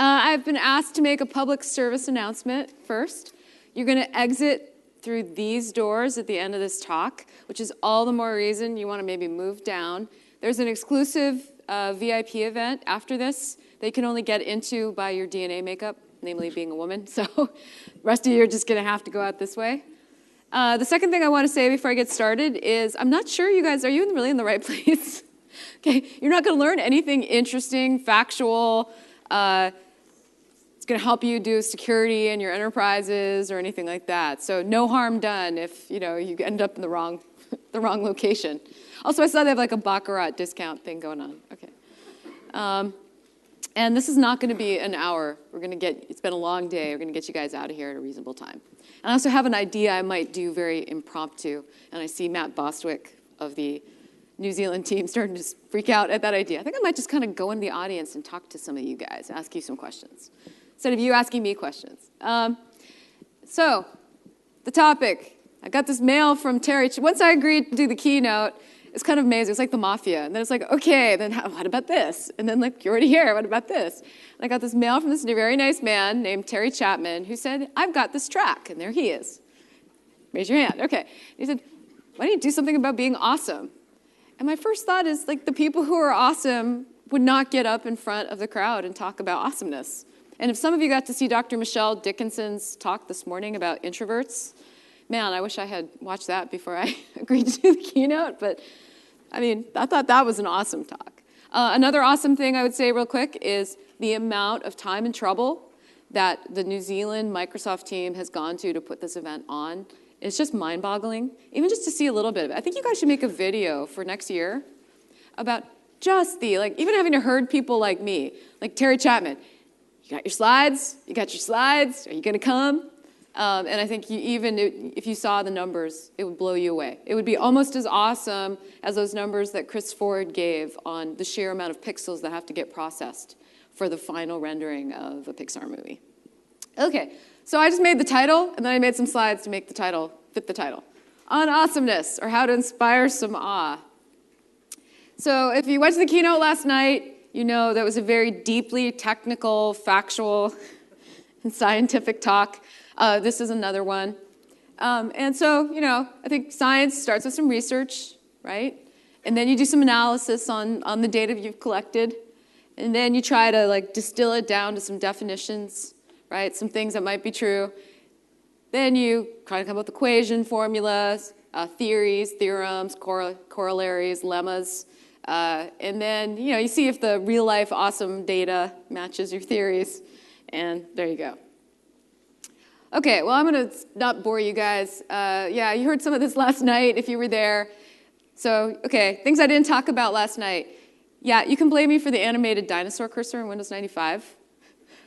I've been asked to make a public service announcement first. You're going to exit through these doors at the end of this talk, which is all the more reason you want to maybe move down. There's an exclusive VIP event after this that you can only get into by your DNA makeup, namely being a woman. So the rest of you are just going to have to go out this way. The second thing I want to say before I get started is I'm not sure you guys, are you really in the right place? Okay, you're not going to learn anything interesting, factual. It's going to help you do security in your enterprises or anything like that. So no harm done if you end up in the wrong location. Also, I saw they have like a Baccarat discount thing going on. Okay. And this is not going to be an hour. It's been a long day. We're going to get you guys out of here at a reasonable time. And I also have an idea I might do very impromptu. And I see Matt Bostwick of the New Zealand team starting to freak out at that idea. I think I might just kind of go in the audience and talk to some of you guys, ask you some questions, instead of you asking me questions. So, the topic. I got this mail from Terry. Once I agreed to do the keynote, it's kind of amazing. It's like the mafia. And then it's like, okay, then what about this? And then like, you're already here. What about this? And I got this mail from this very nice man named Terry Chapman who said, I've got this track. And there he is. Raise your hand. Okay. He said, why don't you do something about being awesome? And my first thought is like the people who are awesome would not get up in front of the crowd and talk about awesomeness. And if some of you got to see Dr. Michelle Dickinson's talk this morning about introverts, man, I wish I had watched that before I agreed to do the keynote. But I mean, I thought that was an awesome talk. Another awesome thing I would say real quick is the amount of time and trouble that the New Zealand Microsoft team has gone to put this event on. It's just mind-boggling, even just to see a little bit of it. I think you guys should make a video for next year about just even having to herd people like me, like Terry Chapman. You got your slides? You got your slides? Are you going to come? And I think if you saw the numbers, it would blow you away. It would be almost as awesome as those numbers that Chris Ford gave on the sheer amount of pixels that have to get processed for the final rendering of a Pixar movie. Okay, so I just made the title, and then I made some slides to make the title fit the title. On awesomeness, or how to inspire some awe. So if you went to the keynote last night, you know that was a very deeply technical, factual, and scientific talk. This is another one. And so, I think science starts with some research, right? And then you do some analysis on the data you've collected. And then you try to distill it down to some definitions, right? Some things that might be true. Then you try to come up with equation formulas, theories, theorems, corollaries, lemmas. And then, you see if the real-life awesome data matches your theories. And there you go. Okay, well, I'm going to not bore you guys. Yeah, you heard some of this last night if you were there. So, okay, things I didn't talk about last night. Yeah, you can blame me for the animated dinosaur cursor in Windows 95.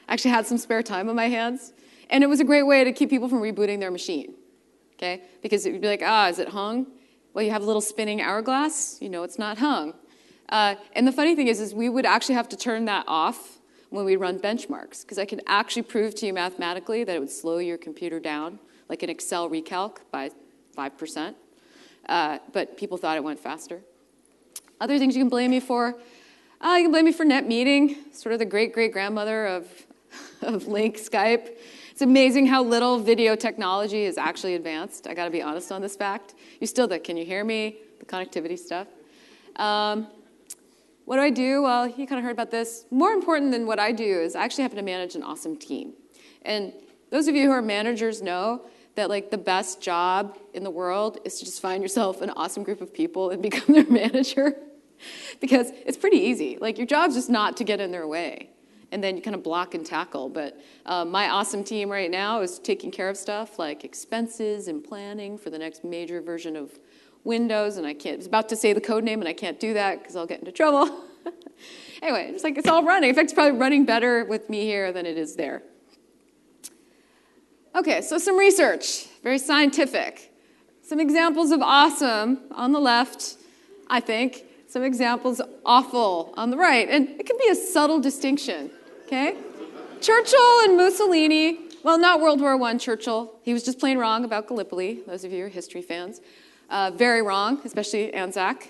I actually had some spare time on my hands. And it was a great way to keep people from rebooting their machine, okay? Because it would be like, is it hung? Well, you have a little spinning hourglass. You know it's not hung. And the funny thing is we would actually have to turn that off when we run benchmarks, because I can actually prove to you mathematically that it would slow your computer down, like an Excel recalc, by 5%. But people thought it went faster. Other things you can blame me for. You can blame me for NetMeeting, sort of the great-great-grandmother of Link, Skype. It's amazing how little video technology is actually advanced. I got to be honest on this fact. Can you hear me? The connectivity stuff. What do I do? Well, you kind of heard about this. More important than what I do is I actually happen to manage an awesome team. And those of you who are managers know that the best job in the world is to just find yourself an awesome group of people and become their manager. Because it's pretty easy. Your job's just not to get in their way. And then you kind of block and tackle. But my awesome team right now is taking care of stuff like expenses and planning for the next major version of Windows. And I was about to say the code name, and I can't do that because I'll get into trouble. Anyway, it's all running. In fact, it's probably running better with me here than it is there. Okay, so some research, very scientific. Some examples of awesome on the left, I think. Some examples awful on the right. And it can be a subtle distinction, okay? Churchill and Mussolini, well, not World War I Churchill. He was just plain wrong about Gallipoli, those of you who are history fans. Very wrong, especially Anzac.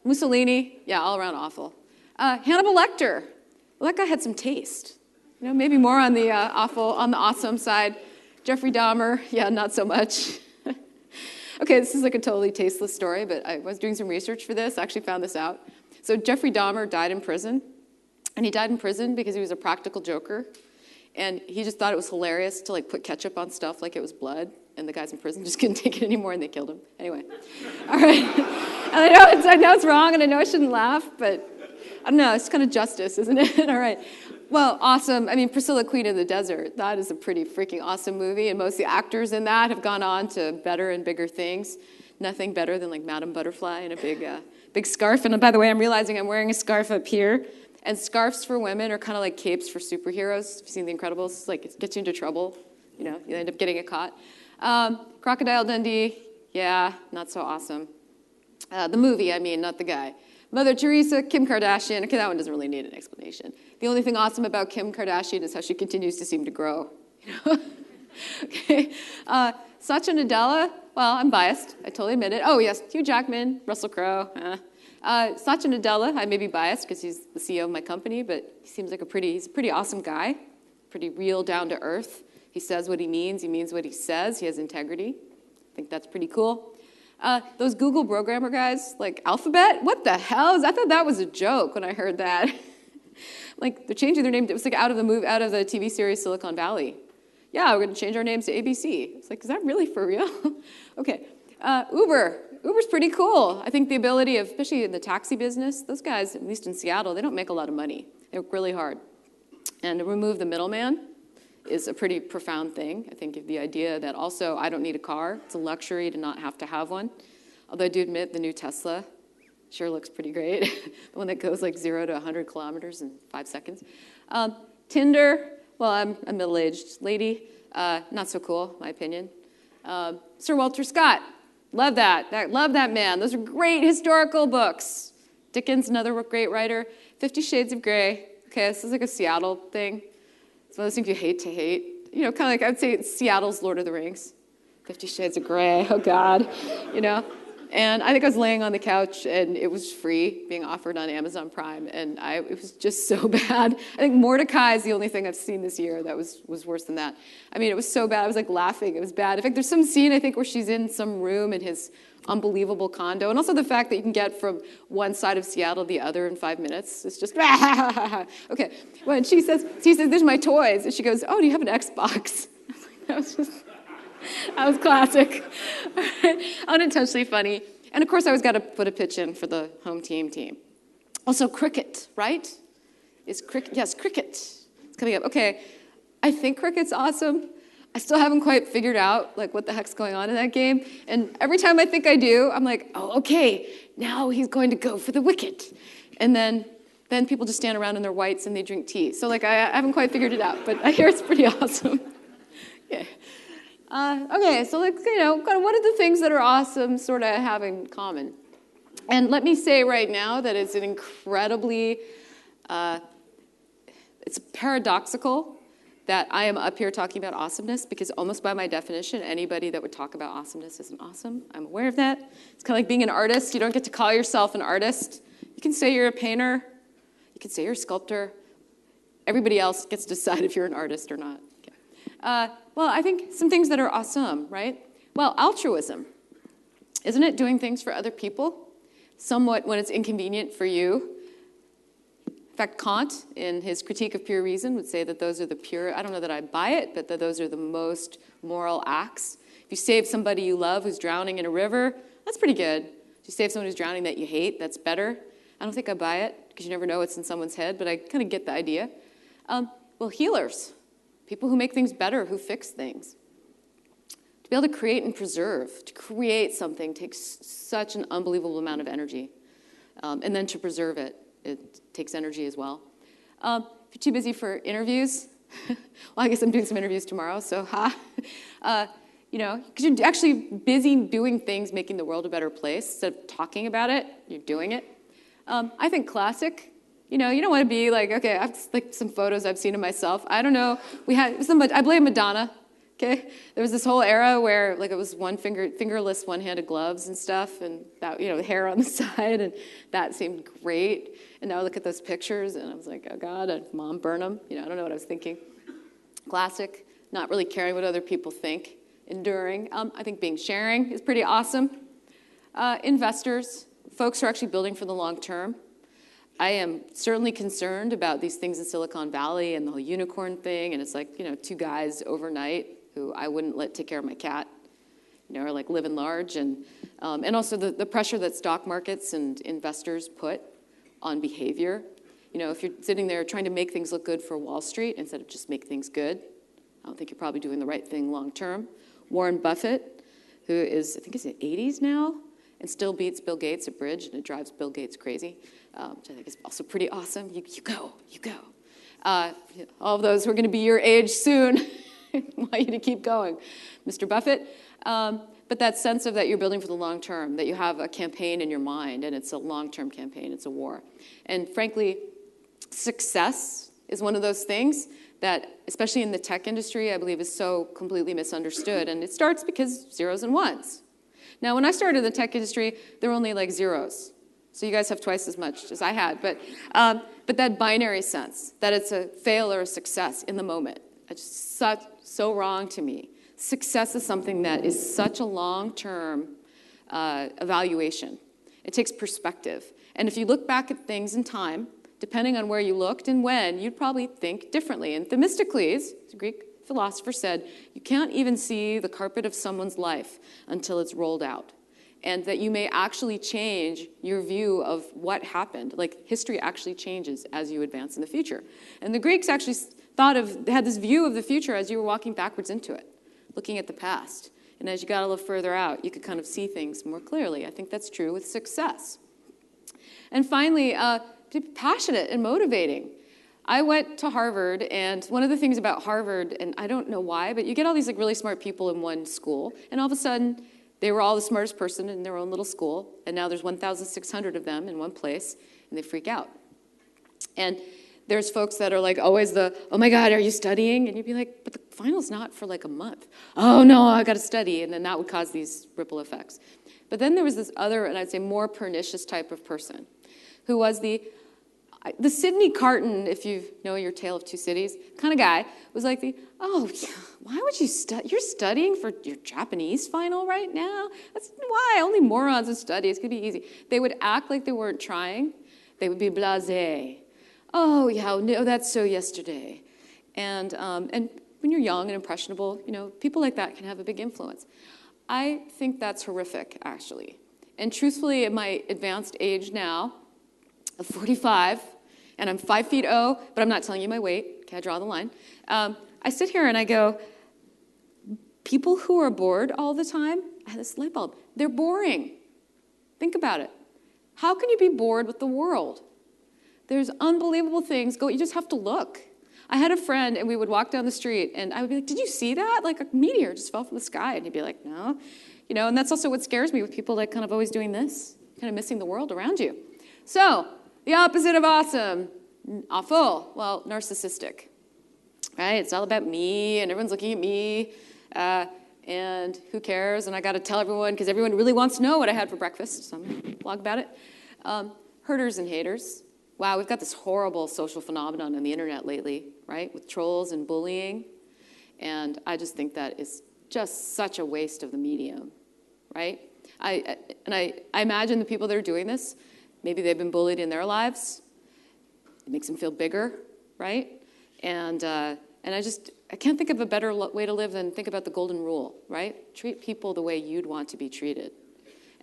Mussolini, yeah, all around awful. Hannibal Lecter, well, that guy had some taste. Maybe more on the awful, on the awesome side. Jeffrey Dahmer, yeah, not so much. Okay, this is like a totally tasteless story, but I was doing some research for this. I actually found this out. So Jeffrey Dahmer died in prison, and he died in prison because he was a practical joker, and he just thought it was hilarious to like put ketchup on stuff like it was blood, and the guys in prison just couldn't take it anymore, and they killed him. Anyway, all right. And I know it's wrong, and I know I shouldn't laugh, but I don't know, it's kind of justice, isn't it? All right. Well, awesome. I mean, Priscilla, Queen of the Desert, that is a pretty freaking awesome movie, and most of the actors in that have gone on to better and bigger things. Nothing better than like Madame Butterfly and a big scarf. And by the way, I'm realizing I'm wearing a scarf up here, and scarves for women are kind of like capes for superheroes. If you've seen The Incredibles, like it gets you into trouble. You end up getting it caught. Crocodile Dundee, yeah, not so awesome. The movie, I mean, not the guy. Mother Teresa, Kim Kardashian. Okay, that one doesn't really need an explanation. The only thing awesome about Kim Kardashian is how she continues to seem to grow. Okay. Satya Nadella, well, I'm biased. I totally admit it. Oh, yes, Hugh Jackman, Russell Crowe. Satya Nadella, I may be biased because he's the CEO of my company, but he seems like he's a pretty awesome guy, pretty real, down to earth. He says what he means what he says. He has integrity. I think that's pretty cool. Those Google programmer guys, like Alphabet, what the hell? I thought that was a joke when I heard that. Like, they're changing their name. It was like out of the TV series Silicon Valley. Yeah, we're going to change our names to ABC. It's like, is that really for real? Okay. Uber. Uber's pretty cool. I think the ability of, especially in the taxi business, those guys, at least in Seattle, they don't make a lot of money. They work really hard. And to remove the middleman is a pretty profound thing. I think the idea that also I don't need a car. It's a luxury to not have to have one. Although I do admit the new Tesla sure looks pretty great. The one that goes like 0 to 100 kilometers in 5 seconds. Tinder, well, I'm a middle-aged lady. Not so cool, my opinion. Sir Walter Scott, love that. Love that man. Those are great historical books. Dickens, another great writer. 50 Shades of Grey. Okay, this is like a Seattle thing. It's one of those things you hate to hate. Kind of like, I would say it's Seattle's Lord of the Rings. 50 Shades of Grey, oh God, And I think I was laying on the couch, and it was free, being offered on Amazon Prime, and it was just so bad. I think Mordecai is the only thing I've seen this year that was worse than that. I mean, it was so bad. I was like laughing. It was bad. In fact, there's some scene, I think, where she's in some room in his unbelievable condo, and also the fact that you can get from one side of Seattle to the other in 5 minutes. It's just, okay. When he says, there's my toys, and she goes, oh, do you have an Xbox? That was classic. Unintentionally funny. And of course, I always got to put a pitch in for the home team. Also, cricket, right? Yes, cricket. It's coming up. Okay, I think cricket's awesome. I still haven't quite figured out like what the heck's going on in that game. And every time I think I do, I'm like, oh, okay, now he's going to go for the wicket. And then people just stand around in their whites and they drink tea. So like I haven't quite figured it out, but I hear it's pretty awesome. Yeah. Okay, so like, kind of what are the things that are awesome sort of have in common? And let me say right now that it's an incredibly, it's paradoxical that I am up here talking about awesomeness, because almost by my definition, anybody that would talk about awesomeness isn't awesome. I'm aware of that. It's kind of like being an artist. You don't get to call yourself an artist. You can say you're a painter. You can say you're a sculptor. Everybody else gets to decide if you're an artist or not. Well, I think some things that are awesome, right? Well, altruism. Isn't it doing things for other people? Somewhat when it's inconvenient for you. In fact, Kant, in his Critique of Pure Reason, would say that those are the pure, I don't know that I buy it, but that those are the most moral acts. If you save somebody you love who's drowning in a river, that's pretty good. If you save someone who's drowning that you hate, that's better. I don't think I buy it, because you never know what's in someone's head, but I kind of get the idea. Well, healers. People who make things better, who fix things. To be able to create and preserve, to create something takes such an unbelievable amount of energy. And then to preserve it, it takes energy as well. If you're too busy for interviews, well, I guess I'm doing some interviews tomorrow, so because you're actually busy doing things, making the world a better place. Instead of talking about it, you're doing it. I think classic. You don't want to be like, okay, I have like some photos I've seen of myself. I don't know. I blame Madonna. Okay, there was this whole era where like it was fingerless, one-handed gloves and stuff, and that hair on the side, and that seemed great. And now I look at those pictures and I was like, oh God, Mom, burn them. I don't know what I was thinking. Classic, not really caring what other people think. Enduring. I think being sharing is pretty awesome. Investors, folks who are actually building for the long term. I am certainly concerned about these things in Silicon Valley and the whole unicorn thing. And it's like, two guys overnight who I wouldn't let take care of my cat, or like living large. And also the pressure that stock markets and investors put on behavior. If you're sitting there trying to make things look good for Wall Street instead of just make things good, I don't think you're probably doing the right thing long term. Warren Buffett, who is, I think he's in his 80s now, and still beats Bill Gates at bridge, and it drives Bill Gates crazy, which I think is also pretty awesome. You go. All of those who are going to be your age soon, I want you to keep going. Mr. Buffett, but that sense of that you're building for the long term, that you have a campaign in your mind, and it's a long-term campaign, it's a war. And frankly, success is one of those things that, especially in the tech industry, I believe is so completely misunderstood. And it starts because zeros and ones. Now, when I started in the tech industry, there were only like zeros. So you guys have twice as much as I had. But that binary sense, that it's a fail or a success in the moment, it's just so wrong to me. Success is something that is such a long-term evaluation. It takes perspective. And if you look back at things in time, depending on where you looked and when, you'd probably think differently. And Themistocles, the Greek philosopher, said, you can't even see the carpet of someone's life until it's rolled out. And that you may actually change your view of what happened. Like, history actually changes as you advance in the future. And the Greeks actually had this view of the future as you were walking backwards into it, looking at the past. And as you got a little further out, you could kind of see things more clearly. I think that's true with success. And finally, to be passionate and motivating. I went to Harvard, and one of the things about Harvard, and I don't know why, but you get all these like really smart people in one school, and all of a sudden, they were all the smartest person in their own little school, and now there's 1,600 of them in one place, and they freak out. And there's folks that are like always oh my God, are you studying? And you'd be like, but the final's not for like a month. Oh no, I gotta study, and then that would cause these ripple effects. But then there was this other, and I'd say more pernicious type of person, who was the Sidney Carton, if you know your Tale of Two Cities, kind of guy, was like why would you study? You're studying for your Japanese final right now? That's why, only morons would study, it's gonna be easy. They would act like they weren't trying. They would be blasé. Oh yeah, no, that's so yesterday. And when you're young and impressionable, people like that can have a big influence. I think that's horrific, actually. And truthfully, at my advanced age now, of 45, and I'm 5'0", but I'm not telling you my weight. Okay, I draw the line. I sit here and I go, people who are bored all the time, I have this light bulb, they're boring. Think about it. How can you be bored with the world? There's unbelievable things. You just have to look. I had a friend, and we would walk down the street, and I would be like, did you see that? Like a meteor just fell from the sky. And he'd be like, no. And that's also what scares me with people like kind of always doing this, kind of missing the world around you. So, the opposite of awesome, awful, well, narcissistic, right? It's all about me, and everyone's looking at me, and who cares? And I got to tell everyone, because everyone really wants to know what I had for breakfast, so I'm going to blog about it. Herders and haters. Wow, we've got this horrible social phenomenon on the internet lately, right? With trolls and bullying, and I just think that is just such a waste of the medium, right? I imagine the people that are doing this, maybe they've been bullied in their lives. It makes them feel bigger, right? And I can't think of a better way to live than think about the golden rule, right? Treat people the way you'd want to be treated.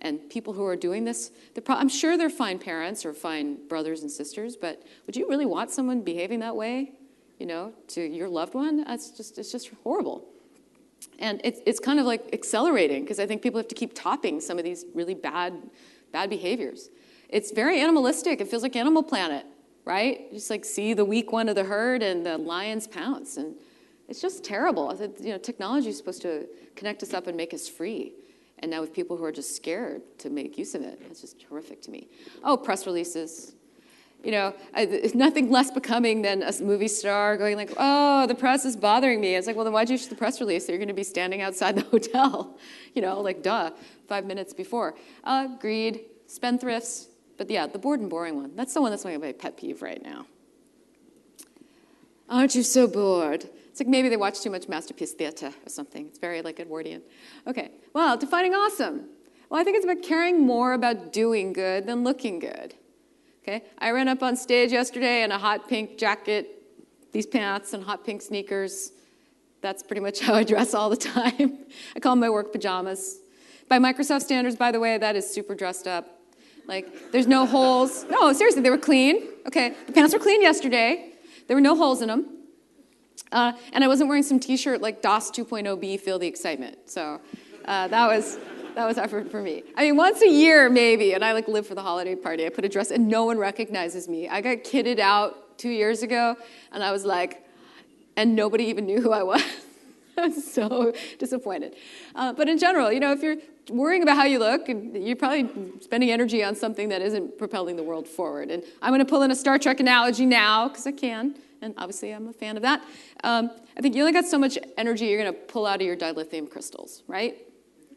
And people who are doing this, I'm sure they're fine parents or fine brothers and sisters, but would you really want someone behaving that way, to your loved one? It's just horrible. And it's kind of like accelerating, because I think people have to keep topping some of these really bad behaviors. It's very animalistic. It feels like Animal Planet, right? You just like see the weak one of the herd and the lions pounce. And it's just terrible. Technology is supposed to connect us up and make us free. And now with people who are just scared to make use of it, it's just horrific to me. Oh, press releases. Nothing less becoming than a movie star going like, oh, the press is bothering me. It's like, well, then why'd you issue the press release? You're going to be standing outside the hotel, like duh, 5 minutes before. Greed, spendthrifts. But yeah, the bored and boring one, that's the one that's my pet peeve right now. Aren't you so bored? It's like maybe they watch too much Masterpiece Theater or something. It's very like Edwardian. Okay, well, defining awesome. Well, I think it's about caring more about doing good than looking good. Okay, I ran up on stage yesterday in a hot pink jacket, these pants, and hot pink sneakers. That's pretty much how I dress all the time. I call them my work pajamas. By Microsoft standards, by the way, that is super dressed up. Like, there's no holes. No, seriously, they were clean. Okay, the pants were clean yesterday. There were no holes in them. And I wasn't wearing some t-shirt like DOS 2.0B, Feel the Excitement. So that was effort for me. I mean, once a year, maybe, and I like live for the holiday party. I put a dress, and no one recognizes me. I got kitted out 2 years ago, and I was like, and nobody even knew who I was. I was so disappointed. But in general, you know, if you're worrying about how you look, you're probably spending energy on something that isn't propelling the world forward. And I'm going to pull in a Star Trek analogy now, because I can, and obviously I'm a fan of that. I think you only got so much energy you're going to pull out of your dilithium crystals, right?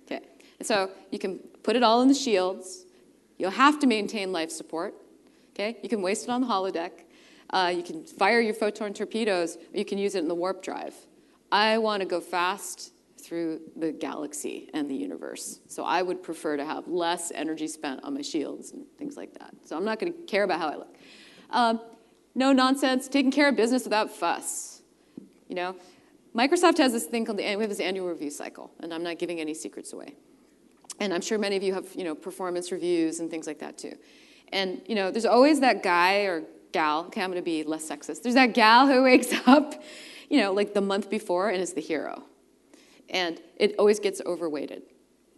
Okay. And so you can put it all in the shields. You'll have to maintain life support. Okay? You can waste it on the holodeck. You can fire your photon torpedoes, or you can use it in the warp drive. I want to go fast through the galaxy and the universe. So I would prefer to have less energy spent on my shields and things like that. So I'm not going to care about how I look. No nonsense, taking care of business without fuss. You know, Microsoft has this thing called we have this annual review cycle, and I'm not giving any secrets away. And I'm sure many of you have, you know, performance reviews and things like that too. And, you know, there's always that guy or gal, okay, I'm going to be less sexist. There's that gal who wakes up, you know, like the month before and is the hero. And it always gets overweighted.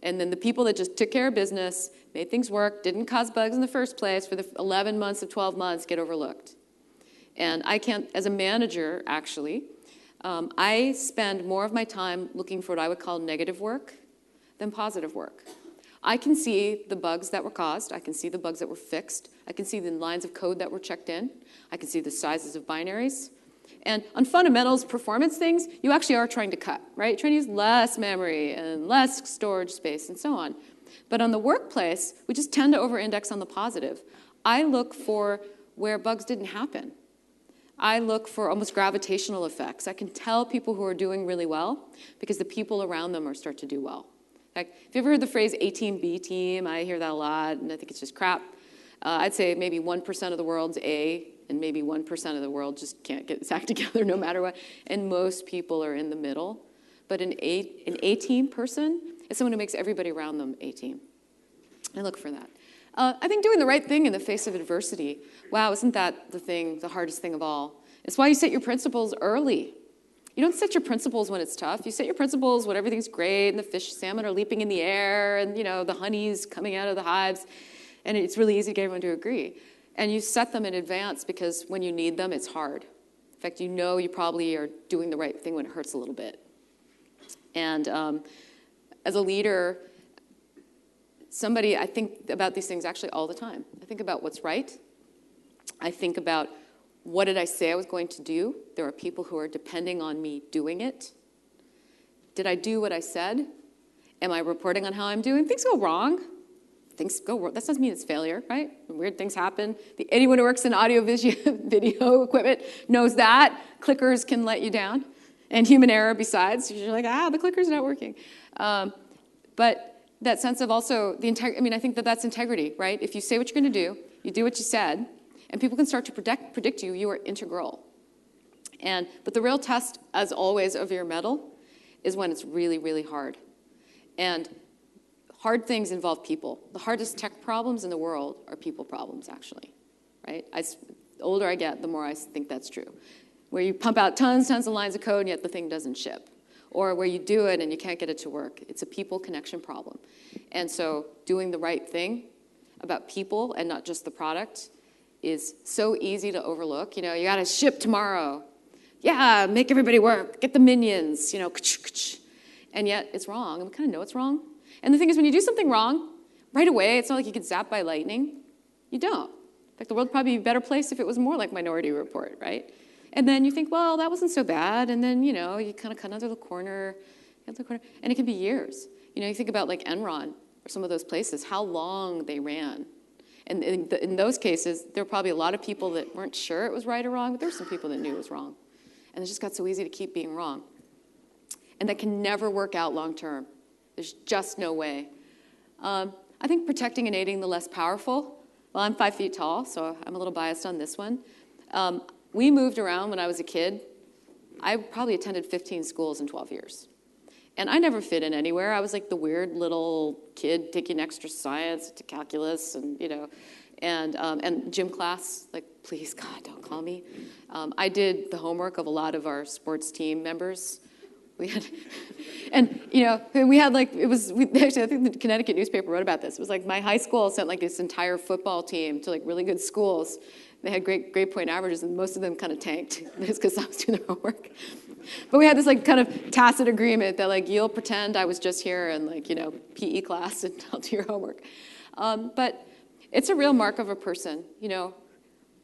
And then the people that just took care of business, made things work, didn't cause bugs in the first place for the 11 months of 12 months get overlooked. And I can't, as a manager, actually, I spend more of my time looking for what I would call negative work than positive work. I can see the bugs that were caused. I can see the bugs that were fixed. I can see the lines of code that were checked in. I can see the sizes of binaries. And on fundamentals, performance things, you actually are trying to cut, right? You're trying to use less memory and less storage space and so on. But on the workplace, we just tend to over-index on the positive. I look for where bugs didn't happen. I look for almost gravitational effects. I can tell people who are doing really well because the people around them are start to do well. Like, if you ever heard the phrase A-team, B-team, I hear that a lot, and I think it's just crap. I'd say maybe 1% of the world's A, and maybe 1% of the world just can't get its act together no matter what. And most people are in the middle. But an A-team person is someone who makes everybody around them A-team. I look for that. I think doing the right thing in the face of adversity, wow, isn't that the hardest thing of all? It's why you set your principles early. You don't set your principles when it's tough. You set your principles when everything's great and the fish, salmon are leaping in the air and, you know, the honey's coming out of the hives. And it's really easy to get everyone to agree. And you set them in advance because when you need them, it's hard. In fact, you know you probably are doing the right thing when it hurts a little bit. And as a leader, I think about these things actually all the time. I think about what's right. I think about what did I say I was going to do? There are people who are depending on me doing it. Did I do what I said? Am I reporting on how I'm doing? Things go wrong. Things go wrong. That doesn't mean it's failure, right? Weird things happen. Anyone who works in audio video equipment knows that. Clickers can let you down. And human error besides. You're like, the clicker's not working. But that sense of also I think that's integrity, right? If you say what you're going to do, you do what you said, and people can start to predict you are integral. But the real test, as always, of your mettle is when it's really, really hard. And hard things involve people. The hardest tech problems in the world are people problems, actually, right? The older I get, the more I think that's true. Where you pump out tons of lines of code, and yet the thing doesn't ship. Or where you do it and you can't get it to work. It's a people connection problem. And so doing the right thing about people and not just the product is so easy to overlook. You know, you got to ship tomorrow. Yeah, make everybody work. Get the minions, you know. And yet it's wrong, and we kind of know it's wrong. And the thing is, when you do something wrong, right away, it's not like you get zapped by lightning. You don't. In fact, the world would probably be a better place if it was more like Minority Report, right? And then you think, well, that wasn't so bad. And then, you know, you kind of cut under the corner, and it can be years. You know, you think about like Enron or some of those places, how long they ran. And in those cases, there were probably a lot of people that weren't sure it was right or wrong, but there were some people that knew it was wrong. And it just got so easy to keep being wrong. And that can never work out long term. There's just no way. I think protecting and aiding the less powerful. Well, I'm 5 feet tall, so I'm a little biased on this one. We moved around when I was a kid. I probably attended 15 schools in 12 years. And I never fit in anywhere. I was like the weird little kid taking extra science to calculus and gym class. Like, please, God, don't call me. I did the homework of a lot of our sports team members. We had, and we had actually, I think the Connecticut newspaper wrote about this. It was like my high school sent like this entire football team to like really good schools. They had great grade point averages, and most of them kind of tanked because I was doing their homework. But we had this like kind of tacit agreement that like you'll pretend I was just here in like PE class and I'll do your homework. But it's a real mark of a person,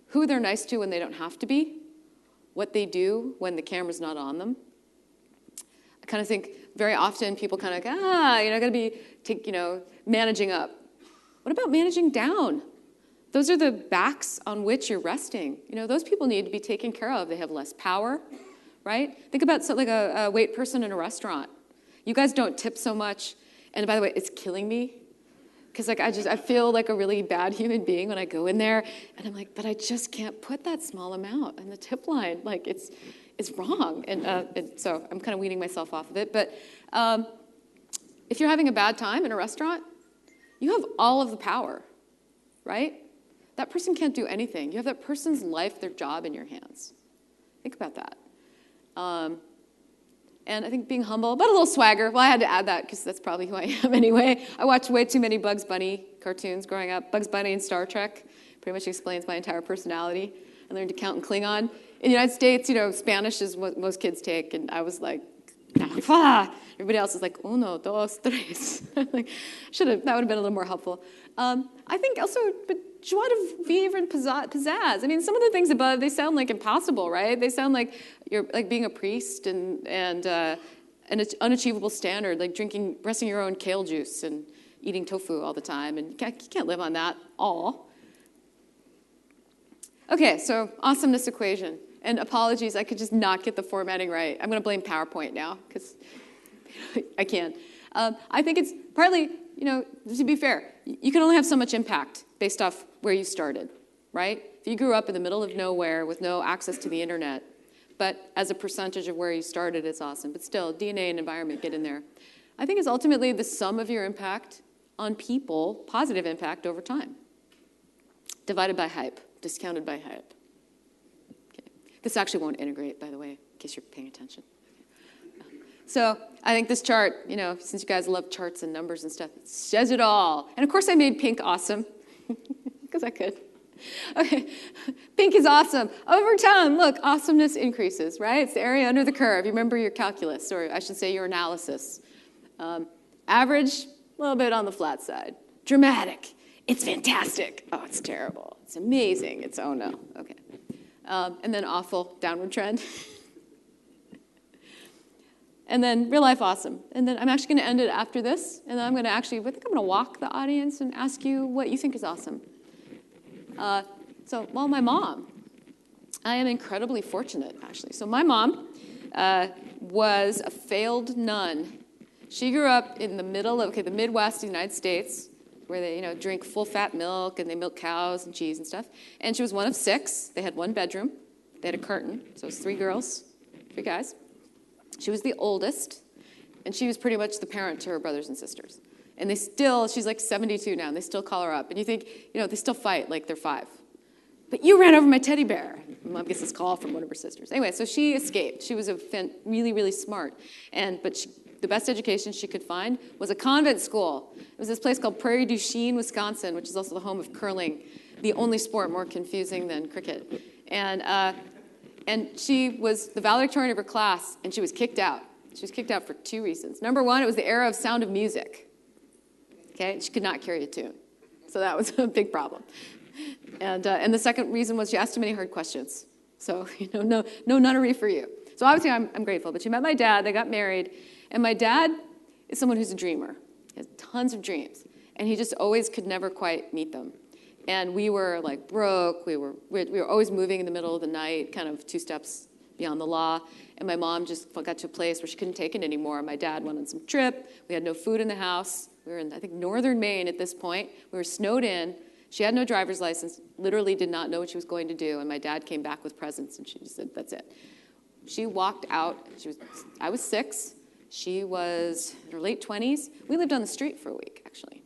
who they're nice to when they don't have to be, what they do when the camera's not on them. I kind of think very often people kind of go, gotta be managing up. What about managing down? Those are the backs on which you're resting. Those people need to be taken care of. They have less power, right? Think about something like a wait person in a restaurant. You guys don't tip so much. And by the way, it's killing me. Because I feel like a really bad human being when I go in there. And I'm like, but I just can't put that small amount in the tip line. Like, it's wrong. And so I'm kind of weaning myself off of it. But if you're having a bad time in a restaurant, you have all of the power, right? That person can't do anything. You have that person's life, their job in your hands. Think about that. And I think being humble, but a little swagger. Well, I had to add that because that's probably who I am anyway. I watched way too many Bugs Bunny cartoons growing up. Bugs Bunny and Star Trek pretty much explains my entire personality. I learned to count in Klingon. In the United States, Spanish is what most kids take, and I was like, everybody else is like, uno, dos, tres. Like, that would have been a little more helpful. I think also, but joie de vivre and pizzazz. I mean, some of the things above, they sound like impossible, right? They sound like you're like being a priest and an unachievable standard, like pressing your own kale juice and eating tofu all the time, and you can't live on that all. Okay, so awesomeness equation. And apologies, I could just not get the formatting right. I'm going to blame PowerPoint now, because I can. I think it's partly, to be fair, you can only have so much impact based off where you started, right? If you grew up in the middle of nowhere with no access to the internet, but as a percentage of where you started, it's awesome. But still, DNA and environment get in there. I think it's ultimately the sum of your impact on people, positive impact over time, divided by hype, discounted by hype. Okay. This actually won't integrate, by the way, in case you're paying attention. So I think this chart, since you guys love charts and numbers and stuff, it says it all. And of course I made pink awesome, because I could. Okay, pink is awesome. Over time, look, awesomeness increases, right? It's the area under the curve. You remember your calculus, or I should say your analysis. Average, a little bit on the flat side. Dramatic, it's fantastic. Oh, it's terrible. It's amazing. It's oh no. Okay. And then awful, downward trend. And then real life awesome. And then I'm actually going to end it after this. And then I think I'm going to walk the audience and ask you what you think is awesome. My mom. I am incredibly fortunate, actually. So my mom was a failed nun. She grew up in the middle of, the Midwest of the United States, where they, drink full-fat milk and they milk cows and cheese and stuff. And she was one of 6. They had 1 bedroom. They had a curtain. So it was 3 girls, 3 guys. She was the oldest, and she was pretty much the parent to her brothers and sisters. And she's like 72 now, and they still call her up. And you think, they still fight like they're 5. But you ran over my teddy bear. Mom gets this call from one of her sisters. Anyway, so she escaped. She was really, really smart. But the best education she could find was a convent school. It was this place called Prairie du Chien, Wisconsin, which is also the home of curling, the only sport more confusing than cricket. And she was the valedictorian of her class, and she was kicked out. She was kicked out for 2 reasons. Number 1, it was the era of Sound of Music. Okay, she could not carry a tune. So that was a big problem. And the second reason was she asked too many hard questions. So, no nunnery for you. So obviously I'm grateful. But she met my dad, they got married. And my dad is someone who's a dreamer. He has tons of dreams. And he just always could never quite meet them. And we were like broke. We were always moving in the middle of the night, kind of 2 steps beyond the law. And my mom just got to a place where she couldn't take it anymore. My dad went on some trip. We had no food in the house. We were in, I think, northern Maine at this point. We were snowed in. She had no driver's license, literally did not know what she was going to do. And my dad came back with presents, and she just said, that's it. She walked out. I was 6. She was in her late 20s. We lived on the street for a week, actually.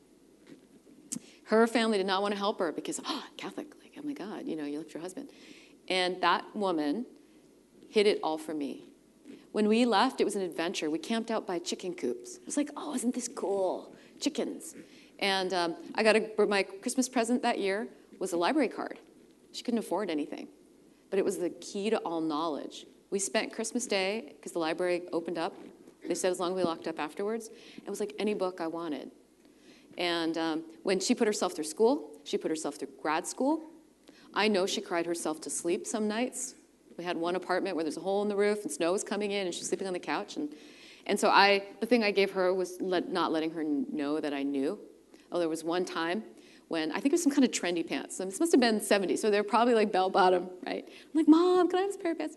Her family did not want to help her because, Catholic, like, oh my God, you left your husband. And that woman hid it all from me. When we left, it was an adventure. We camped out by chicken coops. I was like, oh, isn't this cool? Chickens. And I got my Christmas present that year was a library card. She couldn't afford anything. But it was the key to all knowledge. We spent Christmas Day, because the library opened up. They said as long as we locked up afterwards. It was like any book I wanted. And when she put herself through school, she put herself through grad school. I know she cried herself to sleep some nights. We had one apartment where there's a hole in the roof and snow was coming in and she's sleeping on the couch. And so the thing I gave her was not letting her know that I knew. Oh, there was one time when I think it was some kind of trendy pants. This must have been 70s, so they're probably like bell bottom, right? I'm like, Mom, can I have this pair of pants?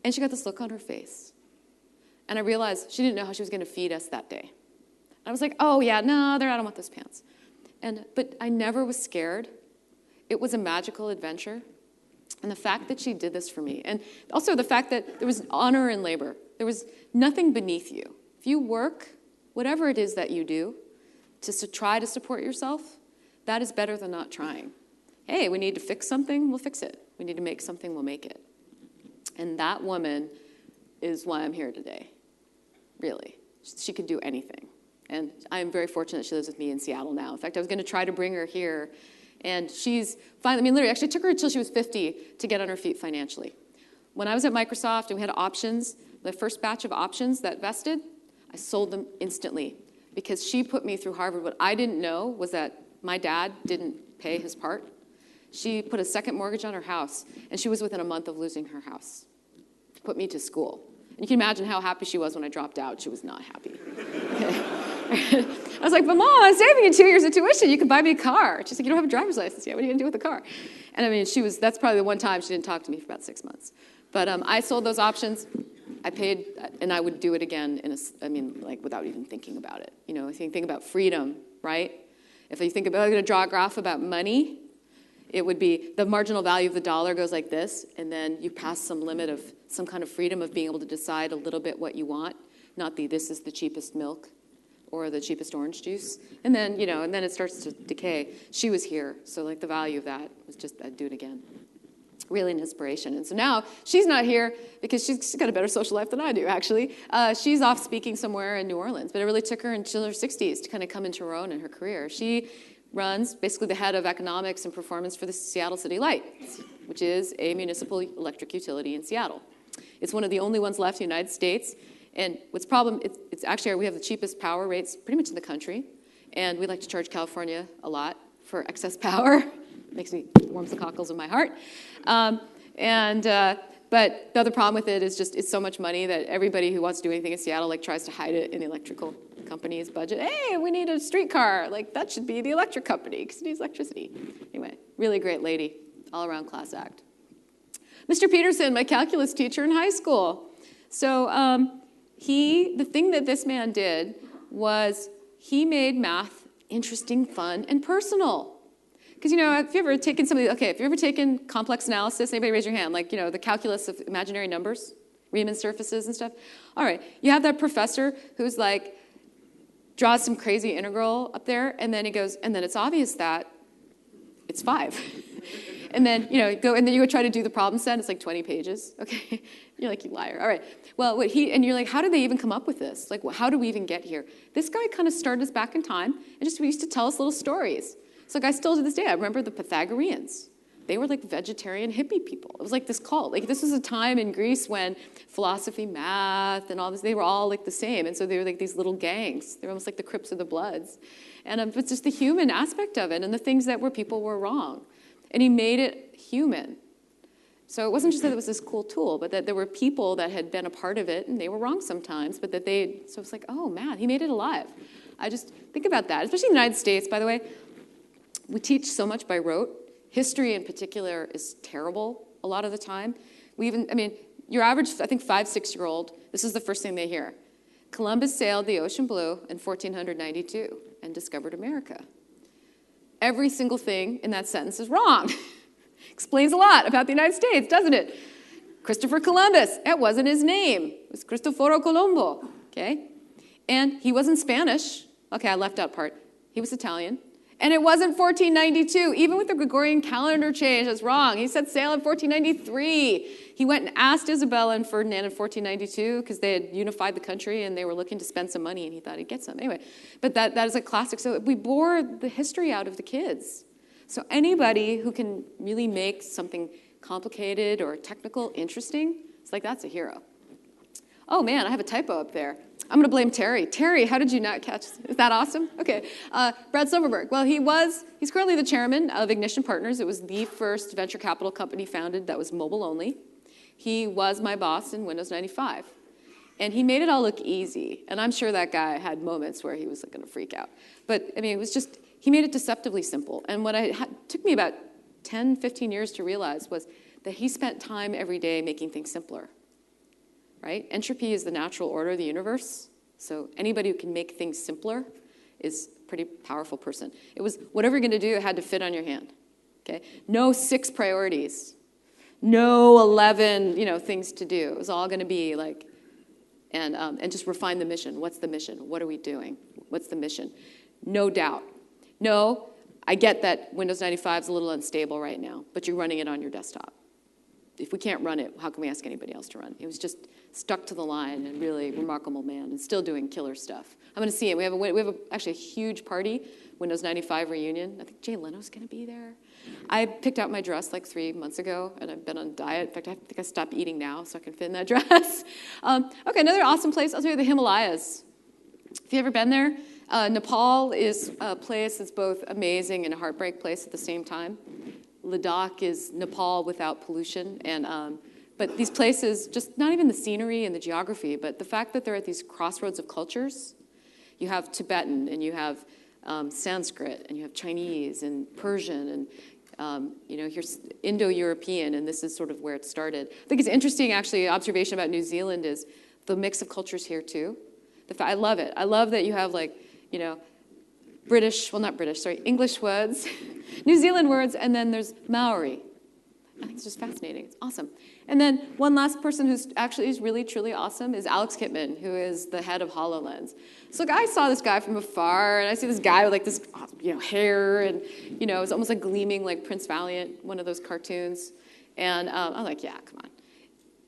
And she got this look on her face. And I realized she didn't know how she was going to feed us that day. I was like, oh, yeah, no, I don't want those pants. But I never was scared. It was a magical adventure. And the fact that she did this for me, and also the fact that there was honor in labor. There was nothing beneath you. If you work, whatever it is that you do, to try to support yourself, that is better than not trying. Hey, we need to fix something, we'll fix it. We need to make something, we'll make it. And that woman is why I'm here today, really. She could do anything. And I am very fortunate she lives with me in Seattle now. In fact, I was going to try to bring her here. And she's finally, literally, actually it took her until she was 50 to get on her feet financially. When I was at Microsoft and we had options, the first batch of options that vested, I sold them instantly because she put me through Harvard. What I didn't know was that my dad didn't pay his part. She put a second mortgage on her house, and she was within a month of losing her house to put me to school. And you can imagine how happy she was when I dropped out. She was not happy. I was like, but Mom, I'm saving you 2 years of tuition. You can buy me a car. She's like, you don't have a driver's license yet. What are you going to do with the car? And that's probably the one time she didn't talk to me for about 6 months. But I sold those options. I paid, and I would do it again without even thinking about it. If you think about freedom, right? If you think about, I'm going to draw a graph about money, it would be the marginal value of the dollar goes like this, and then you pass some limit of some kind of freedom of being able to decide a little bit what you want, not this is the cheapest milk or the cheapest orange juice. And then, and then it starts to decay. She was here, so like the value of that was just, I'd do it again. Really an inspiration. And so now she's not here because she's got a better social life than I do, actually. She's off speaking somewhere in New Orleans, but it really took her until her 60s to kind of come into her own in her career. She runs basically the head of economics and performance for the Seattle City Light, which is a municipal electric utility in Seattle. It's one of the only ones left in the United States. And it's actually, we have the cheapest power rates pretty much in the country. And we like to charge California a lot for excess power. Warms the cockles of my heart. But the other problem with it is just it's so much money that everybody who wants to do anything in Seattle tries to hide it in the electrical company's budget. Hey, we need a streetcar. That should be the electric company because it needs electricity. Anyway, really great lady, all-around class act. Mr. Peterson, my calculus teacher in high school. So the thing that this man did was he made math interesting, fun, and personal. Because, if you ever taken complex analysis, anybody raise your hand, the calculus of imaginary numbers, Riemann surfaces and stuff? All right, you have that professor who's draws some crazy integral up there, and then he goes, and then it's obvious that it's 5. And then, you go try to do the problem set, it's 20 pages, okay? You're like, you liar. All right. Well, and you're like, how did they even come up with this? How do we even get here? This guy kind of started us back in time, and we used to tell us little stories. So I still to this day, I remember the Pythagoreans. They were vegetarian hippie people. It was this cult. This was a time in Greece when philosophy, math, and all this, they were all the same. And so they were these little gangs. They were almost like the Crips of the Bloods. And it's just the human aspect of it and the things that people were wrong. And he made it human. So it wasn't just that it was this cool tool, but that there were people that had been a part of it, and they were wrong sometimes, but so it's oh man, he made it alive. I just think about that, especially in the United States, by the way. We teach so much by rote. History in particular is terrible a lot of the time. Your average, I think 5, 6-year-old, this is the first thing they hear. Columbus sailed the ocean blue in 1492 and discovered America. Every single thing in that sentence is wrong. Explains a lot about the United States, doesn't it? Christopher Columbus, that wasn't his name. It was Cristoforo Colombo, okay? And he wasn't Spanish. Okay, I left out part. He was Italian. And it wasn't 1492. Even with the Gregorian calendar change, that's wrong. He set sail in 1493. He went and asked Isabella and Ferdinand in 1492 because they had unified the country and they were looking to spend some money and he thought he'd get some. Anyway, but that is a classic. So we bore the history out of the kids. So anybody who can really make something complicated or technical interesting, it's like that's a hero. Oh man, I have a typo up there. I'm gonna blame Terry. Terry, how did you not catch? Is that awesome? Okay, Brad Silverberg. Well, he's currently the chairman of Ignition Partners. It was the first venture capital company founded that was mobile only. He was my boss in Windows 95. And he made it all look easy. And I'm sure that guy had moments where he was like, gonna freak out. But I mean, it was just, he made it deceptively simple. And what took me about 10, 15 years to realize was that he spent time every day making things simpler. Right? Entropy is the natural order of the universe. So anybody who can make things simpler is a pretty powerful person. It was whatever you're going to do, it had to fit on your hand. Okay? No 6 priorities. No 11, things to do. It was all going to be like, and just refine the mission. What's the mission? What are we doing? What's the mission? No doubt. No, I get that Windows 95 is a little unstable right now, but you're running it on your desktop. If we can't run it, how can we ask anybody else to run? He was just stuck to the line and really remarkable man and still doing killer stuff. I'm going to see him. We have actually a huge party, Windows 95 reunion. I think Jay Leno's going to be there. I picked out my dress like 3 months ago, and I've been on diet. In fact, I think I stopped eating now so I can fit in that dress. Okay, another awesome place. I'll tell you the Himalayas. Have you ever been there? Nepal is a place that's both amazing and a heartbreak place at the same time. Ladakh is Nepal without pollution, but these places, just not even the scenery and the geography, but the fact that they're at these crossroads of cultures. You have Tibetan, and you have Sanskrit, and you have Chinese, and Persian, and here's Indo-European, and this is sort of where it started. I think it's interesting, actually, observation about New Zealand is the mix of cultures here, too. I love it. I love that you have, English words, New Zealand words, and then there's Maori. I think it's just fascinating. It's awesome. And then one last person who's actually is really, truly awesome is Alex Kipman, who is the head of HoloLens. So I saw this guy from afar, and I see this guy with this hair, and it's almost like gleaming like Prince Valiant, one of those cartoons. And I'm like, yeah, come on.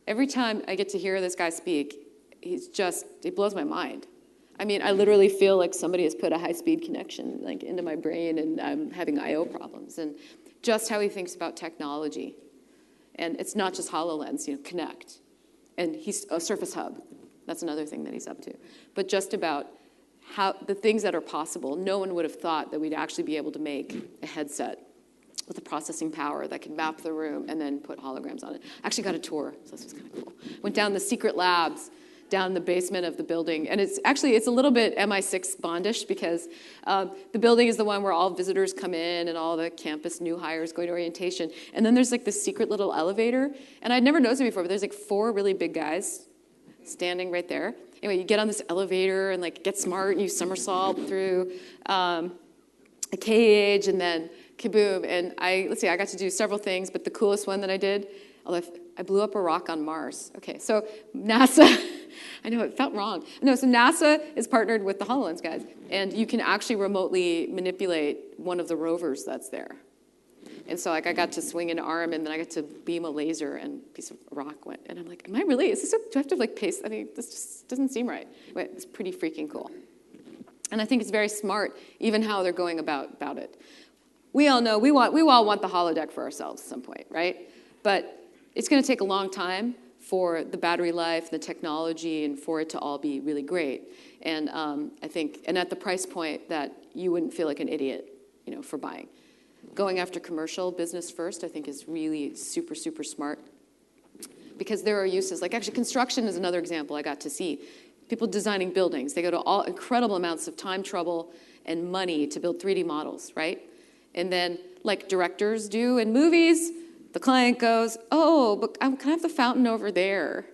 Every time I get to hear this guy speak, it blows my mind. I mean, I literally feel like somebody has put a high-speed connection into my brain, and I'm having I/O problems. And just how he thinks about technology. And it's not just HoloLens, Connect. And he's a Surface Hub. That's another thing that he's up to. But just about how the things that are possible. No one would have thought that we'd actually be able to make a headset with the processing power that can map the room and then put holograms on it. I actually got a tour, so this was kind of cool. Went down the secret labs down the basement of the building. And it's a little bit MI6 Bondish because the building is the one where all visitors come in and all the campus new hires go to orientation. And then there's this secret little elevator. And I'd never noticed it before, but there's 4 really big guys standing right there. Anyway, you get on this elevator and get smart and you somersault through a cage and then kaboom. And I got to do several things, but the coolest one that I did, I blew up a rock on Mars. Okay, so NASA, I know it felt wrong. No, so NASA is partnered with the HoloLens guys, and you can actually remotely manipulate one of the rovers that's there. And so I got to swing an arm, and then I got to beam a laser, and a piece of rock went. And I'm like, am I really? Do I have to pace? I mean, this just doesn't seem right. But it's pretty freaking cool. And I think it's very smart, even how they're going about it. We all know we all want the holodeck for ourselves at some point, right? But it's going to take a long time for the battery life, the technology, and for it to all be really great. And I think, and at the price point that you wouldn't feel like an idiot, for buying. Going after commercial business first, I think, is really super, super smart. Because there are uses, actually construction is another example I got to see. People designing buildings, they go to all incredible amounts of time, trouble, and money to build 3D models, right? And then, like directors do in movies, the client goes, oh, but can I have the fountain over there?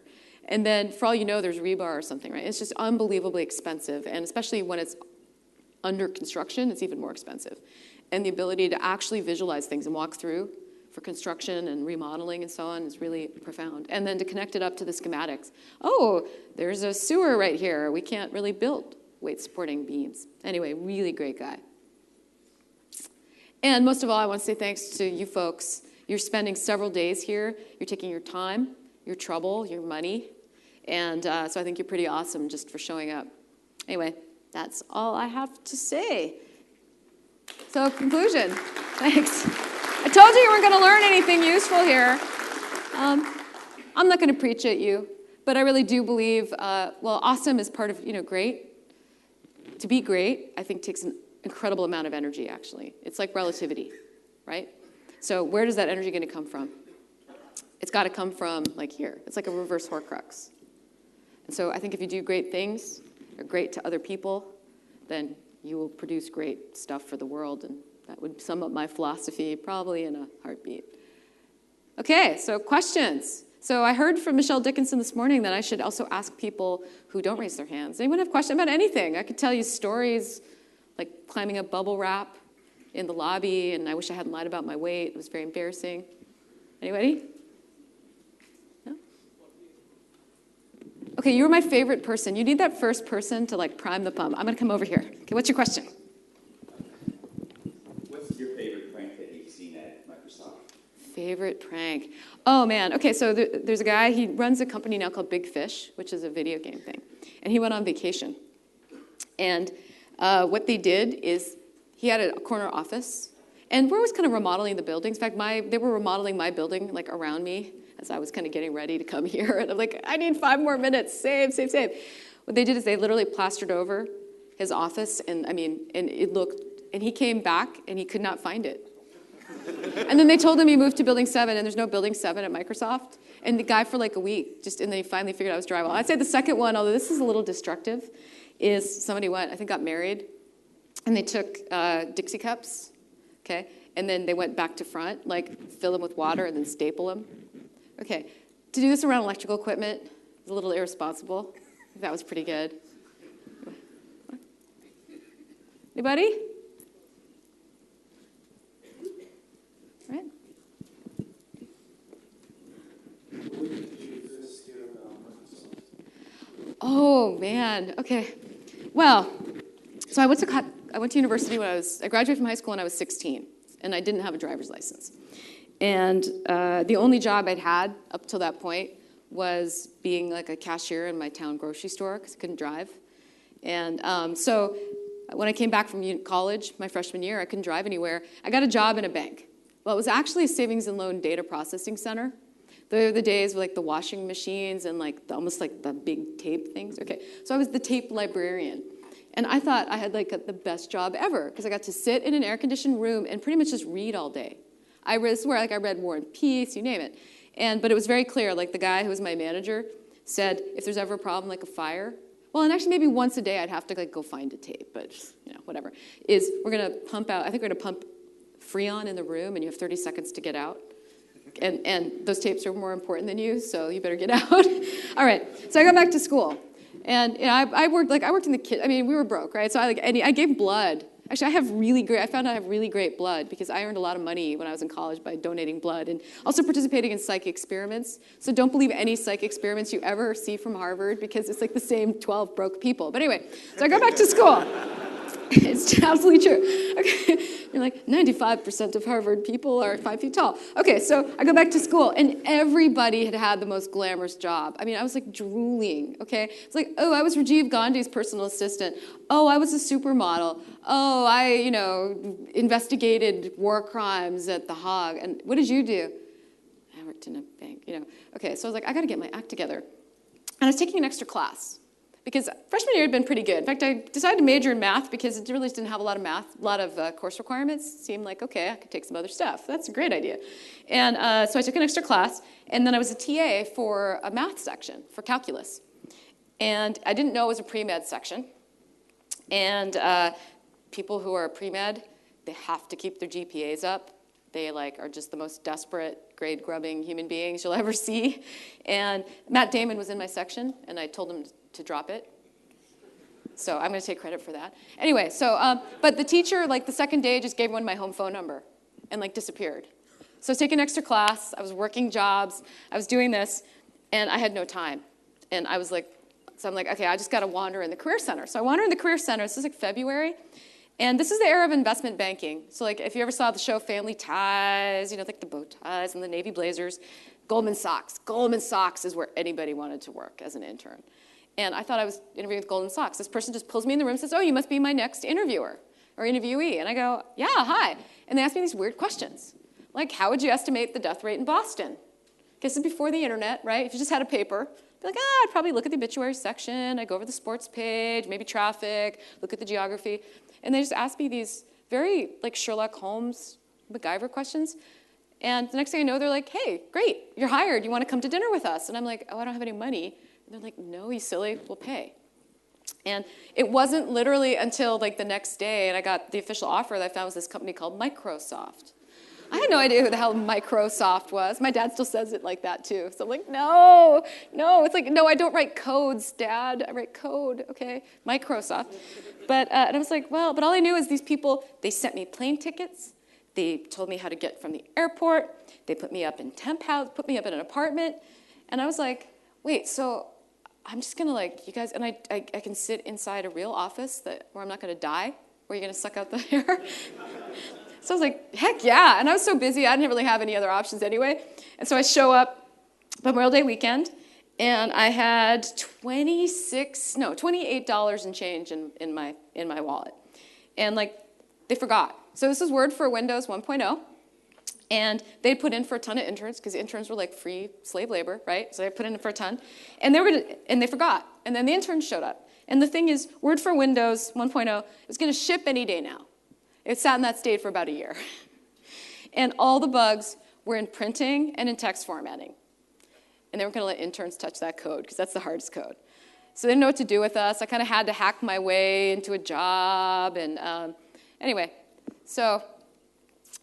And then, for all you know, there's rebar or something, right? It's just unbelievably expensive, and especially when it's under construction, it's even more expensive. And the ability to actually visualize things and walk through for construction and remodeling and so on is really profound. And then to connect it up to the schematics. Oh, there's a sewer right here. We can't really build weight-supporting beams. Anyway, really great guy. And most of all, I want to say thanks to you folks. You're spending several days here. You're taking your time, your trouble, your money. And so I think you're pretty awesome just for showing up. Anyway, that's all I have to say. So conclusion. Thanks. I told you you weren't going to learn anything useful here. I'm not going to preach at you, but I really do believe, well, awesome is part of, great. To be great, I think, takes an incredible amount of energy, actually. It's like relativity, right? So where does that energy going to come from? It's got to come from, like, here. It's like a reverse Horcrux. And so I think if you do great things, or great to other people, then you will produce great stuff for the world. And that would sum up my philosophy probably in a heartbeat. Okay, so questions. So I heard from Michelle Dickinson this morning that I should also ask people who don't raise their hands. Anyone have questions about anything? I could tell you stories like climbing up bubble wrap in the lobby, and I wish I hadn't lied about my weight. It was very embarrassing. Anybody? No? Okay, you were my favorite person. You need that first person to like prime the pump. I'm going to come over here. Okay, what's your question? What's your favorite prank that you've seen at Microsoft? Favorite prank. Oh, man. Okay, so there's a guy. He runs a company now called Big Fish, which is a video game thing. And he went on vacation. And what they did is he had a corner office. And we're always kind of remodeling the buildings. In fact, they were remodeling my building like around me as I was kind of getting ready to come here. And I'm like, I need 5 more minutes. Save. What they did is they literally plastered over his office. And it looked, and he came back and he could not find it. And then they told him he moved to Building 7, and there's no Building 7 at Microsoft. And the guy for like a week, and they finally figured out it was drywall. I'd say the second one, although this is a little destructive, is somebody got married, and they took Dixie cups, okay, and then they went back to front, like fill them with water and then staple them. Okay, to do this around electrical equipment is a little irresponsible. That was pretty good. Anybody? Right. Oh man. Okay. Well, so I went to university I graduated from high school when I was 16, and I didn't have a driver's license. And the only job I'd had up till that point was being like a cashier in my town grocery store because I couldn't drive. And so when I came back from college, my freshman year, I couldn't drive anywhere. I got a job in a bank. Well, it was actually a savings and loan data processing center. There were the days with like the washing machines and like almost like the big tape things. Okay, so I was the tape librarian. And I thought I had like the best job ever because I got to sit in an air-conditioned room and pretty much just read all day. I read War and Peace, you name it. But it was very clear, like the guy who was my manager said, if there's ever a problem like a fire, well, and actually maybe once a day I'd have to like go find a tape, but whatever, we're gonna pump out, I think we're gonna pump Freon in the room and you have 30 seconds to get out. And those tapes are more important than you, so you better get out. All right, so I got back to school. And I worked in the we were broke, right? So I gave blood. Actually, I found out I have really great blood because I earned a lot of money when I was in college by donating blood and also participating in psych experiments. So don't believe any psych experiments you ever see from Harvard because it's like the same 12 broke people. But anyway, so I go back to school. It's absolutely true. Okay. You're like, 95% of Harvard people are 5 feet tall. Okay, so I go back to school, and everybody had the most glamorous job. I was like drooling, okay? It's like, oh, I was Rajiv Gandhi's personal assistant. Oh, I was a supermodel. Oh, I, investigated war crimes at The Hague. And what did you do? I worked in a bank, Okay, so I was like, I got to get my act together. And I was taking an extra class. Because freshman year had been pretty good. In fact, I decided to major in math because it really didn't have a lot of math, a lot of course requirements. It seemed like, okay, I could take some other stuff. That's a great idea. And so I took an extra class, and then I was a TA for a math section, for calculus. And I didn't know it was a pre-med section. And people who are pre-med They have to keep their GPAs up. They like are just the most desperate grade grubbing human beings you'll ever see. And Matt Damon was in my section, and I told him to drop it. So I'm going to take credit for that. Anyway, so but the teacher, like the second day, just gave everyone my home phone number and like disappeared. So I was taking extra class. I was working jobs. I was doing this, and I had no time. And I was like, so I'm like, okay, I just got to wander in the Career Center. So I wander in the Career Center. This is like February. And this is the era of investment banking. So like if you ever saw the show Family Ties, you know, like the bow ties and the navy blazers, Goldman Sachs. Goldman Sachs is where anybody wanted to work as an intern. And I thought I was interviewing with Goldman Sachs. This person just pulls me in the room and says, oh, you must be my next interviewer or interviewee. And I go, yeah, hi. And they ask me these weird questions. Like, how would you estimate the death rate in Boston? This is before the internet, right? If you just had a paper, be like, I'd probably look at the obituary section. I'd go over the sports page, maybe traffic, look at the geography. And they just ask me these very like Sherlock Holmes, MacGyver questions. And the next thing I know, they're like, hey, great, you're hired. You want to come to dinner with us? And I'm like, oh, I don't have any money. And they're like, no, you silly, we'll pay. And it wasn't literally until like the next day, and I got the official offer that I found was this company called Microsoft. I had no idea who the hell Microsoft was. My dad still says it like that too. So I'm like, no. It's like, no, I don't write codes, Dad. I write code, okay? Microsoft. But and I was like, well, but all I knew is these people, they sent me plane tickets. They told me how to get from the airport. They put me up in temp house, put me up in an apartment. And I was like, wait, so I'm just gonna like, you guys, and I can sit inside a real office where I'm not gonna die? Where you're gonna suck out the air? So I was like, heck yeah. And I was so busy, I didn't really have any other options anyway. And so I show up Memorial Day weekend, and I had $28 and change in my wallet. And like, they forgot. So this is Word for Windows 1.0. And they put in for a ton of interns, because interns were like free slave labor, right? So they put in for a ton. And they forgot. And then the interns showed up. And the thing is, Word for Windows 1.0 is going to ship any day now. It sat in that state for about a year. And all the bugs were in printing and in text formatting. And they weren't going to let interns touch that code, because that's the hardest code. So they didn't know what to do with us. I kind of had to hack my way into a job. And anyway, so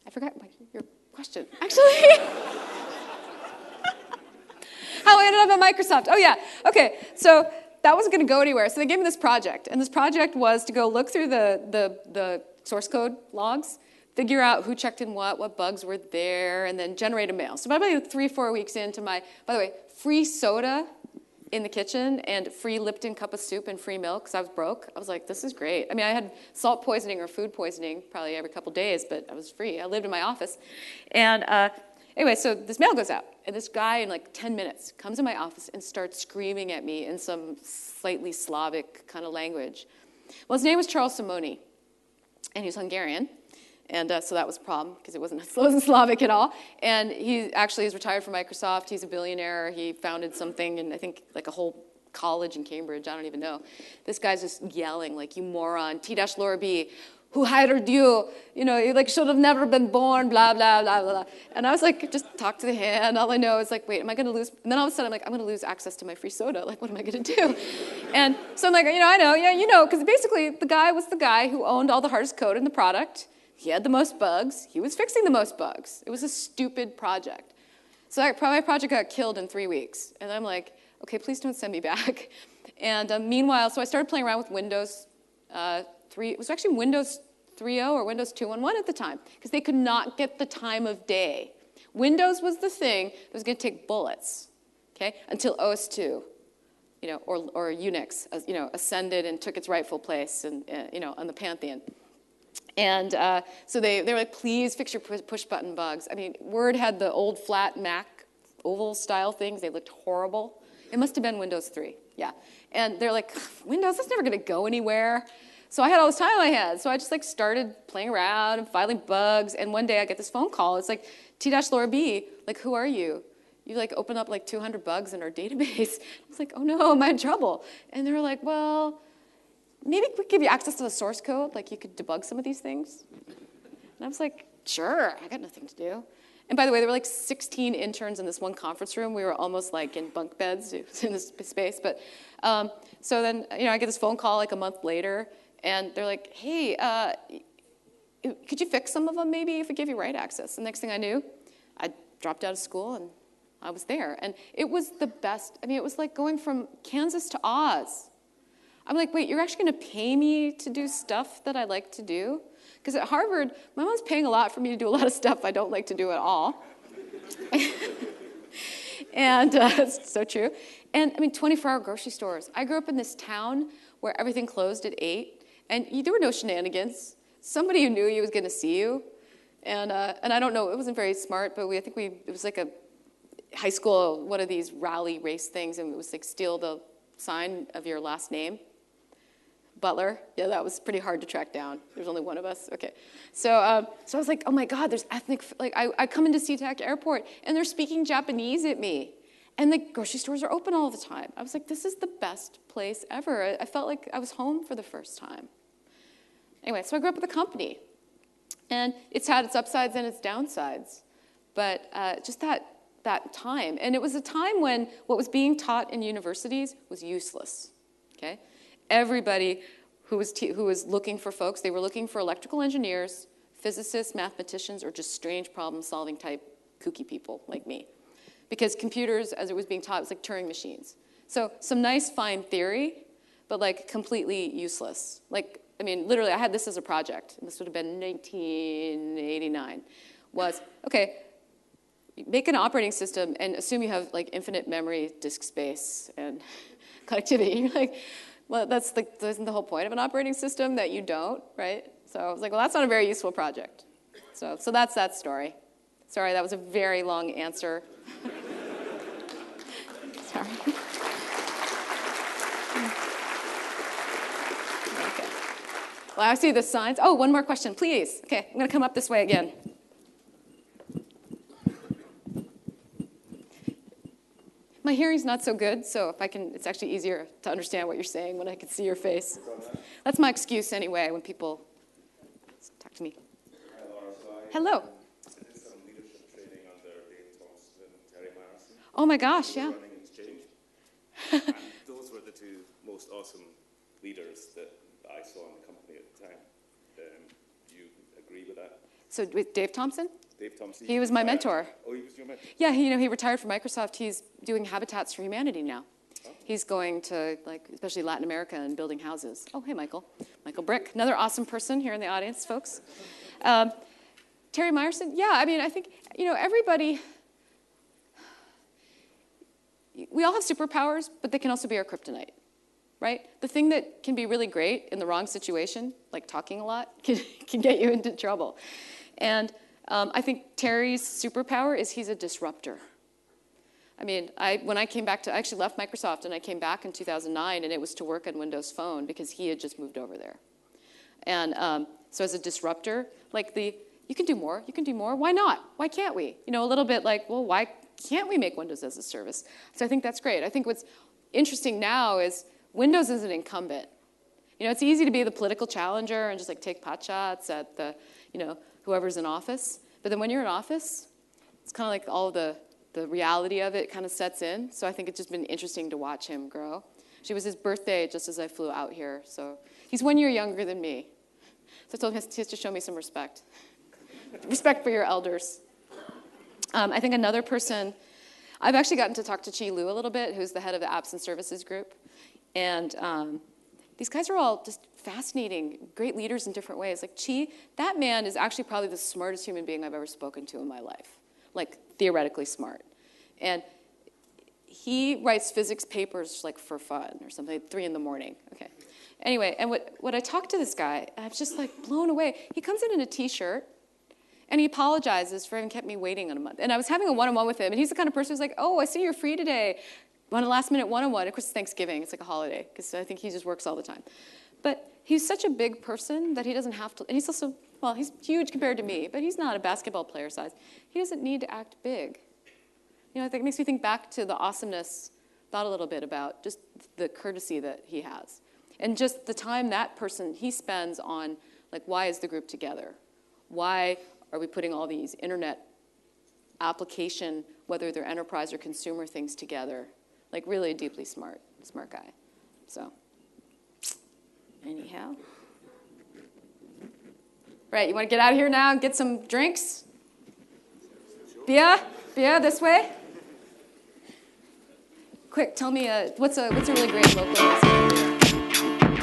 I forgot your question, actually. How I ended up at Microsoft. Oh, yeah. Okay, so that wasn't going to go anywhere. So they gave me this project. And this project was to go look through the source code logs, figure out who checked in what bugs were there, and then generate a mail. So probably 3-4 weeks into by the way, free soda in the kitchen and free Lipton cup of soup and free milk because I was broke. I was like, this is great. I mean, I had salt poisoning or food poisoning probably every couple days, but I was free. I lived in my office. And anyway, so this mail goes out, and this guy in like 10 minutes comes in my office and starts screaming at me in some slightly Slavic kind of language. Well, his name was Charles Simoni. And he was Hungarian, and so that was a problem because it wasn't Slavic at all. And he actually is retired from Microsoft. He's a billionaire. He founded something, and I think like a whole college in Cambridge. I don't even know. This guy's just yelling like, "You moron! T-Laura B, who hired you? You know, you like should have never been born. Blah blah blah blah." And I was like, just talk to the hand. All I know is like, wait, am I going to lose? And then all of a sudden, I'm like, I'm going to lose access to my free soda. Like, what am I going to do? And so I'm like, I know, yeah, because basically the guy was the guy who owned all the hardest code in the product. He had the most bugs. He was fixing the most bugs. It was a stupid project. So my project got killed in 3 weeks. And I'm like, okay, please don't send me back. And meanwhile, so I started playing around with Windows 3. It was actually Windows 3.0 or Windows 2.1 at the time, because they could not get the time of day. Windows was the thing that was going to take bullets, okay, until OS 2. Or Unix, ascended and took its rightful place, and on the pantheon. And so they were like, please fix your push button bugs. I mean, Word had the old flat Mac oval style things. They looked horrible. It must have been Windows 3, yeah. And they're like, Windows, that's never going to go anywhere. So I had all this time on my hands. So I just like started playing around and filing bugs. And one day I get this phone call. It's like, T-Laura B, like, who are you? You like open up like 200 bugs in our database. I was like, oh no, am I in trouble? And they were like, well, maybe we could give you access to the source code. Like you could debug some of these things. And I was like, sure, I got nothing to do. And by the way, there were like 16 interns in this one conference room. We were almost like in bunk beds in this space. But so then, I get this phone call like a month later. And they're like, hey, could you fix some of them maybe if we give you right access? The next thing I knew, I dropped out of school and I was there. And it was the best. I mean, it was like going from Kansas to Oz. I'm like, wait, you're actually going to pay me to do stuff that I like to do? Because at Harvard, my mom's paying a lot for me to do a lot of stuff I don't like to do at all. And it's so true. And I mean, 24-hour grocery stores. I grew up in this town where everything closed at 8, and there were no shenanigans. Somebody who knew you was going to see you. And I don't know, it wasn't very smart, but it was like a high school, one of these rally race things, and it was like steal the sign of your last name. Butler, yeah, that was pretty hard to track down. There's only one of us, okay. So I was like, oh my God, there's ethnic, like I come into SeaTac Airport and they're speaking Japanese at me. And the grocery stores are open all the time. I was like, this is the best place ever. I felt like I was home for the first time. Anyway, so I grew up with a company. And it's had its upsides and its downsides. But just that time. And it was a time when what was being taught in universities was useless, okay? Everybody who was looking for folks, they were looking for electrical engineers, physicists, mathematicians, or just strange problem-solving type kooky people like me. Because computers, as it was being taught, was like Turing machines. So some nice, fine theory, but like completely useless. Like, I mean, literally, I had this as a project, and this would have been 1989, was, okay, make an operating system and assume you have like infinite memory, disk space, and connectivity. You're like, well, isn't the whole point of an operating system that you don't, right? So I was like, well, that's not a very useful project. So that's that story. Sorry, that was a very long answer. Sorry. Okay. Well, I see the signs. Oh, one more question, please. Okay, I'm going to come up this way again. My hearing's not so good, so if I can, it's actually easier to understand what you're saying when I can see your face. That's my excuse anyway when people talk to me. Hello. I did some leadership training under Dave Thompson and Terry Myerson. Oh my gosh, yeah. Running Exchange. And those were the two most awesome leaders that I saw in the company at the time. Do you agree with that? So with Dave Thompson? Dave Thompson. He was my mentor. Oh, he was your mentor? Yeah, he retired from Microsoft. He's doing Habitats for Humanity now. Oh. He's going to, like, especially Latin America and building houses. Oh, hey, Michael. Michael Brick, another awesome person here in the audience, folks. Terry Myerson, yeah, I mean, I think, everybody, we all have superpowers, but they can also be our kryptonite, right? The thing that can be really great in the wrong situation, like talking a lot, can get you into trouble. And I think Terry's superpower is he's a disruptor. I mean, when I came back I actually left Microsoft and I came back in 2009 and it was to work on Windows Phone because he had just moved over there. And so as a disruptor, like you can do more, why not? Why can't we? A little bit like, well, why can't we make Windows as a service? So I think that's great. I think what's interesting now is Windows is an incumbent. It's easy to be the political challenger and just like take pot shots at the, whoever's in office. But then when you're in office, it's kind of like all the reality of it kind of sets in. So I think it's just been interesting to watch him grow. It was his birthday just as I flew out here. So he's 1 year younger than me. So I told him he has to show me some respect. Respect for your elders. I think another person, I've actually gotten to talk to Chi Liu a little bit, who's the head of the Apps and Services group. And these guys are all just fascinating, great leaders in different ways. Like Chi, that man is actually probably the smartest human being I've ever spoken to in my life. Like theoretically smart. And he writes physics papers like for fun or something, 3 in the morning. Okay. Anyway, and what I talked to this guy, I was just like blown away. He comes in a t-shirt, and he apologizes for having kept me waiting on a month. And I was having a one-on-one with him, and he's the kind of person who's like, oh, I see you're free today. Want a last-minute one-on-one. Of course, it's Thanksgiving. It's like a holiday, because I think he just works all the time. But he's such a big person that he doesn't have to, and he's also, well, he's huge compared to me, but he's not a basketball player size. He doesn't need to act big. I think it makes me think back to the Awesomeness, thought a little bit about just the courtesy that he has. And just the time that person, he spends on, like, why is the group together? Why are we putting all these internet application, whether they're enterprise or consumer things together? Like really deeply smart guy. So, anyhow. Right, you want to get out of here now and get some drinks? Bia, this way. Quick, tell me what's a really great local